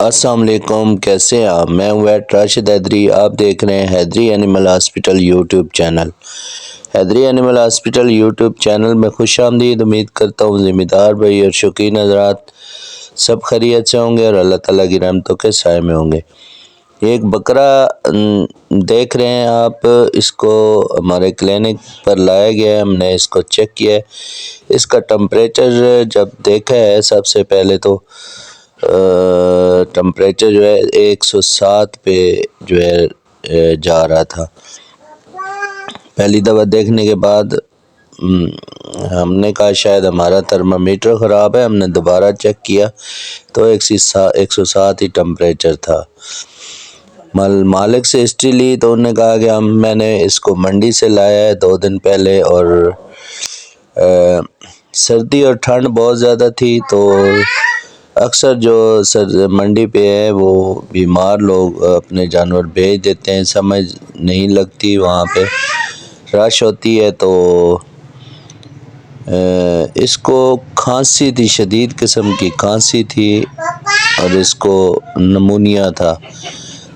السلام علیکم، کیسے ہیں آپ؟ میں ہوں ویٹ راشد حیدری، آپ دیکھ رہے ہیں حیدری اینیمل ہاسپٹل یوٹیوب چینل۔ حیدری اینیمل ہاسپٹل یوٹیوب چینل میں خوش آمدید۔ امید کرتا ہوں ذمہ دار بھائی اور شوقین حضرات سب خیریت سے ہوں گے اور اللہ تعالیٰ کی رحمتوں کے سائے میں ہوں گے۔ ایک بکرا دیکھ رہے ہیں آپ، اس کو ہمارے کلینک پر لایا گیا ہے، ہم نے اس کو چیک کیا ہے۔ اس کا ٹمپریچر جب دیکھا ہے سب سے پہلے تو ٹمپریچر جو ہے 107 پہ جو ہے جا رہا تھا۔ پہلی دفعہ دیکھنے کے بعد ہم نے کہا شاید ہمارا تھرمامیٹر خراب ہے، ہم نے دوبارہ چیک کیا تو 107 ہی ٹمپریچر تھا۔ مالک سے ہسٹری لی تو انہوں نے کہا کہ میں نے اس کو منڈی سے لایا ہے 2 دن پہلے، اور سردی اور ٹھنڈ بہت زیادہ تھی تو اکثر جو منڈی پہ ہے وہ بیمار لوگ اپنے جانور بھیج دیتے ہیں، سمجھ نہیں لگتی، وہاں پہ رش ہوتی ہے۔ تو اس کو کھانسی تھی، شدید قسم کی کھانسی تھی اور اس کو نمونیا تھا۔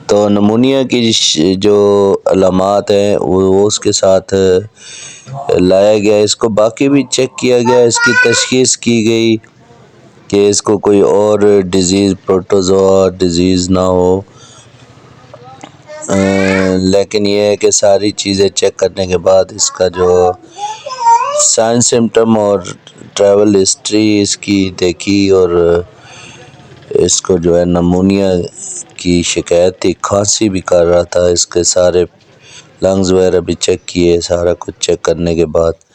تو نمونیا کی جو علامات ہیں وہ اس کے ساتھ لایا گیا، اس کو باقی بھی چیک کیا گیا، اس کی تشخیص کی گئی کہ اس کو کوئی اور ڈیزیز پروٹوزوا ڈیزیز نہ ہو، لیکن یہ ہے کہ ساری چیزیں چیک کرنے کے بعد اس کا جو سائن سمٹم اور ٹریول ہسٹری اس کی دیکھی اور اس کو جو ہے نمونیا کی شکایت تھی، کھانسی بھی کر رہا تھا، اس کے سارے لنگز وغیرہ بھی چیک کیے، سارا کچھ چیک کرنے کے بعد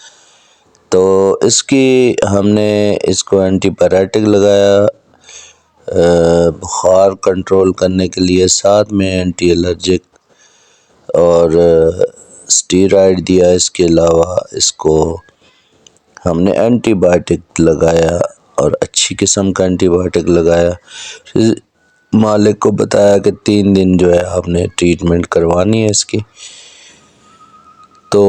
تو اس کی ہم نے اس کو اینٹی پیریٹک لگایا بخار کنٹرول کرنے کے لیے، ساتھ میں اینٹی الرجک اور اسٹیرائڈ دیا۔ اس کے علاوہ اس کو ہم نے اینٹی بائیوٹک لگایا اور اچھی قسم کا اینٹی بائیوٹک لگایا۔ مالک کو بتایا کہ 3 دن جو ہے آپ نے ٹریٹمنٹ کروانی ہے اس کی۔ تو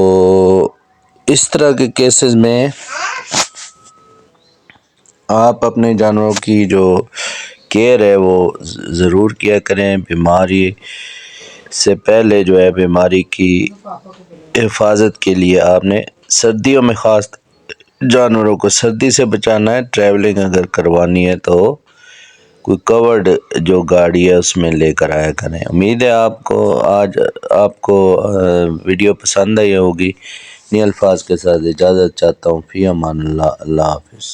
اس طرح کے کیسز میں آپ اپنے جانوروں کی جو کیئر ہے وہ ضرور کیا کریں۔ بیماری سے پہلے جو ہے بیماری کی حفاظت کے لیے آپ نے سردیوں میں خاص جانوروں کو سردی سے بچانا ہے۔ ٹریولنگ اگر کروانی ہے تو کوئی کورڈ جو گاڑی ہے اس میں لے کر آیا کریں۔ امید ہے آج آپ کو ویڈیو پسند آئی ہوگی۔ انہی الفاظ کے ساتھ اجازت چاہتا ہوں، فی امان اللہ، اللہ حافظ۔